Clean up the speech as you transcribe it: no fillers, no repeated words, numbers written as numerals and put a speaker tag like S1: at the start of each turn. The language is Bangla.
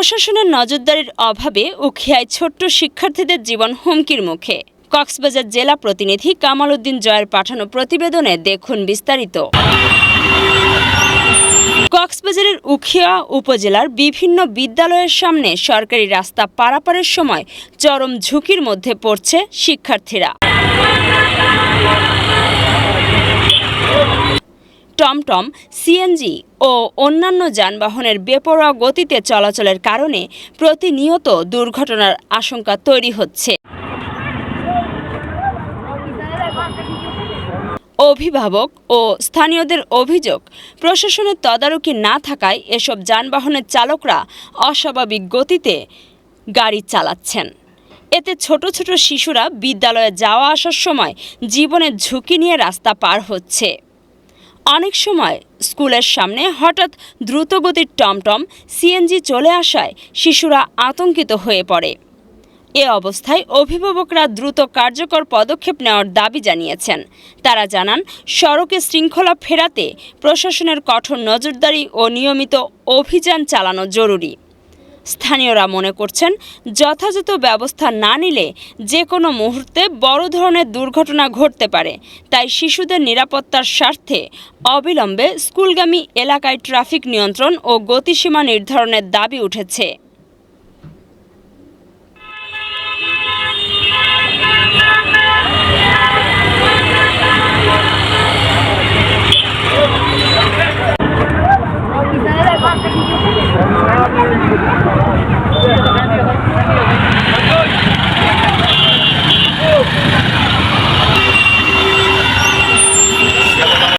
S1: প্রশাসনের নজরদারির অভাবে উখিয়ায় ছোট্ট শিক্ষার্থীদের জীবন হুমকির মুখে। কক্সবাজার জেলা প্রতিনিধি কামাল উদ্দিন জয়ের পাঠানো প্রতিবেদনে দেখুন বিস্তারিত। কক্সবাজারের উখিয়া উপজেলার বিভিন্ন বিদ্যালয়ের সামনে সরকারি রাস্তা পারাপারের সময় চরম ঝুঁকির মধ্যে পড়ছে শিক্ষার্থীরা। টমটম, সিএনজি ও অন্যান্য যানবাহনের বেপরোয়া গতিতে চলাচলের কারণে প্রতিনিয়ত দুর্ঘটনার আশঙ্কা তৈরি হচ্ছে। অভিভাবক ও স্থানীয়দের অভিযোগ, প্রশাসনের তদারকি না থাকায় এসব যানবাহনের চালকরা অস্বাভাবিক গতিতে গাড়ি চালাচ্ছেন। এতে ছোট ছোট শিশুরা বিদ্যালয়ে যাওয়া আসার সময় জীবনের ঝুঁকি নিয়ে রাস্তা পার হচ্ছে। অনেক সময় স্কুলের সামনে হঠাৎ দ্রুতগতির টমটম, সিএনজি চলে আসায় শিশুরা আতঙ্কিত হয়ে পড়ে। এ অবস্থায় অভিভাবকরা দ্রুত কার্যকর পদক্ষেপ নেওয়ার দাবি জানিয়েছেন। তারা জানান, সড়কে শৃঙ্খলা ফেরাতে প্রশাসনের কঠোর নজরদারি ও নিয়মিত অভিযান চালানো জরুরি। স্থানীয়রা মনে করছেন, যথাযথ ব্যবস্থা না নিলে যে কোনো মুহূর্তে বড় ধরনের দুর্ঘটনা ঘটতে পারে। তাই শিশুদের নিরাপত্তার স্বার্থে অবিলম্বে স্কুলগামী এলাকায় ট্রাফিক নিয়ন্ত্রণ ও গতিসীমা নির্ধারণের দাবি উঠেছে।